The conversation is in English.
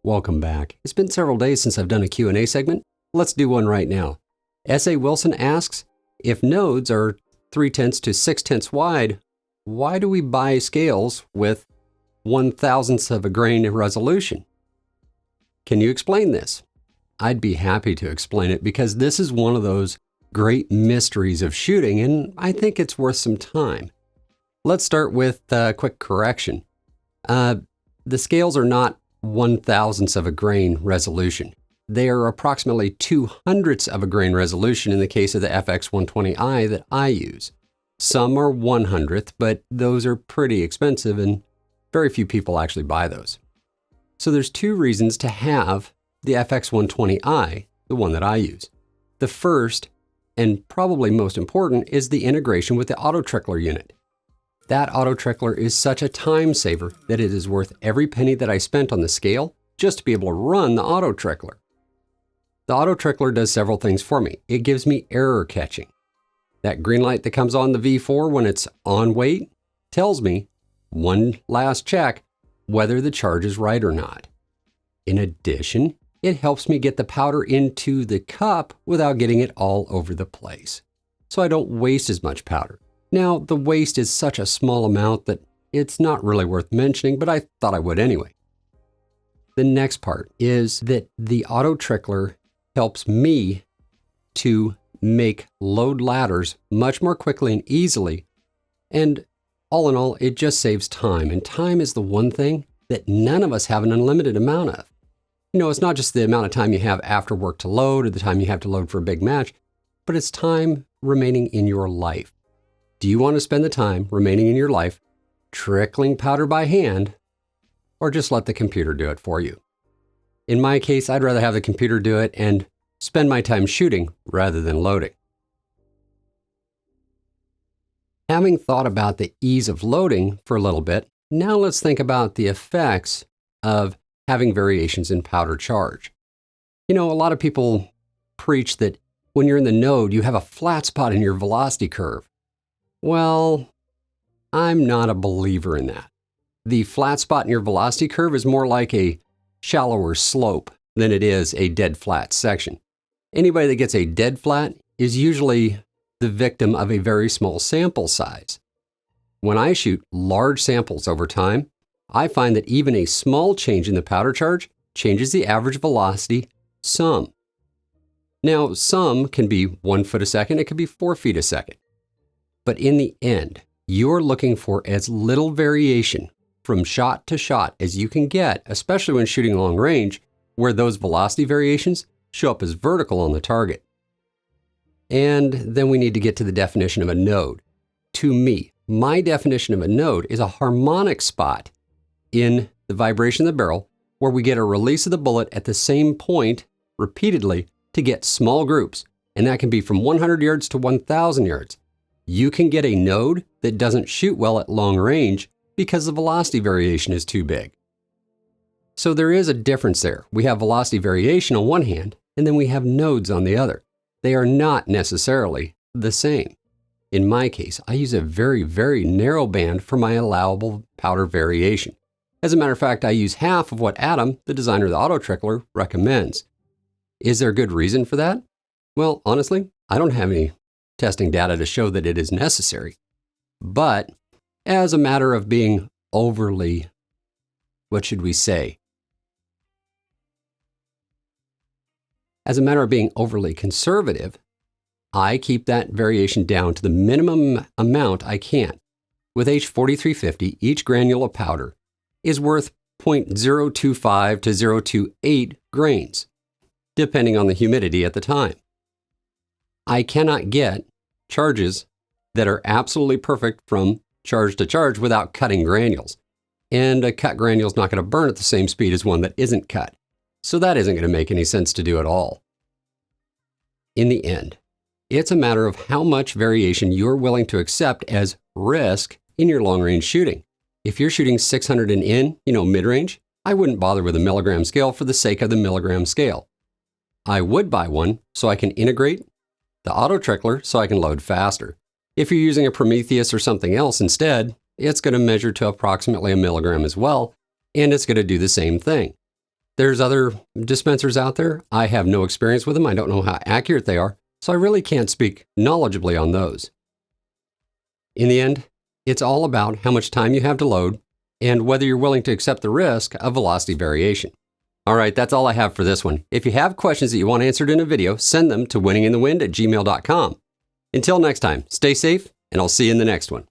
Welcome back. It's been several days since I've done a Q&A segment. Let's do one right now. S.A. Wilson asks, if nodes are 3/10 to 6/10 wide, why do we buy scales with 1/1000th of a grain resolution? Can you explain this? I'd be happy to explain it because this is one of those great mysteries of shooting, and I think it's worth some time. Let's start with a quick correction. The scales are not 1/1000th of a grain resolution. They are approximately 2/100ths of a grain resolution in the case of the FX120i that I use. Some are 1/100th, but those are pretty expensive and very few people actually buy those. So there's two reasons to have the FX120i, the one that I use. The first, and probably most important, is the integration with the auto trickler unit. That auto trickler is such a time saver that it is worth every penny that I spent on the scale just to be able to run the auto trickler. The auto trickler does several things for me. It gives me error catching. That green light that comes on the V4 when it's on weight tells me, one last check, whether the charge is right or not. In addition, it helps me get the powder into the cup without getting it all over the place, so I don't waste as much powder. Now, the waste is such a small amount that it's not really worth mentioning, but I thought I would anyway. The next part is that the auto trickler helps me to make load ladders much more quickly and easily, and all in all, it just saves time, and time is the one thing that none of us have an unlimited amount of. You know, it's not just the amount of time you have after work to load or the time you have to load for a big match, but it's time remaining in your life. Do you want to spend the time remaining in your life trickling powder by hand, or just let the computer do it for you? In my case, I'd rather have the computer do it and spend my time shooting rather than loading. Having thought about the ease of loading for a little bit, now let's think about the effects of having variations in powder charge. You know, a lot of people preach that when you're in the node, you have a flat spot in your velocity curve. Well, I'm not a believer in that. The flat spot in your velocity curve is more like a shallower slope than it is a dead flat section. Anybody that gets a dead flat is usually the victim of a very small sample size. When I shoot large samples over time, I find that even a small change in the powder charge changes the average velocity some. Now, some can be 1 foot a second, it could be 4 feet a second. But in the end, you're looking for as little variation from shot to shot as you can get, especially when shooting long range, where those velocity variations show up as vertical on the target. And then we need to get to the definition of a node. To me, my definition of a node is a harmonic spot in the vibration of the barrel where we get a release of the bullet at the same point repeatedly to get small groups, and that can be from 100 yards to 1,000 yards. You can get a node that doesn't shoot well at long range because the velocity variation is too big. So there is a difference there. We have velocity variation on one hand, and then we have nodes on the other. They are not necessarily the same. In my case, I use a very, very narrow band for my allowable powder variation. As a matter of fact, I use half of what Adam, the designer of the auto trickler, recommends. Is there a good reason for that? Well, honestly, I don't have any testing data to show that it is necessary. But as a matter of being overly, what should we say? As a matter of being overly conservative, I keep that variation down to the minimum amount I can. With H4350, each granule of powder is worth 0.025 to 0.028 grains, depending on the humidity at the time. I cannot get charges that are absolutely perfect from charge to charge without cutting granules. And a cut granule is not going to burn at the same speed as one that isn't cut. So that isn't going to make any sense to do at all. In the end, it's a matter of how much variation you're willing to accept as risk in your long-range shooting. If you're shooting 600 and in, mid-range, I wouldn't bother with a milligram scale for the sake of the milligram scale. I would buy one so I can integrate the auto trickler so I can load faster. If you're using a Prometheus or something else instead, it's going to measure to approximately a milligram as well, and it's going to do the same thing. There's other dispensers out there. I have no experience with them. I don't know how accurate they are, so I really can't speak knowledgeably on those. In the end, it's all about how much time you have to load and whether you're willing to accept the risk of velocity variation. All right, that's all I have for this one. If you have questions that you want answered in a video, send them to winninginthewind@gmail.com. Until next time, stay safe, and I'll see you in the next one.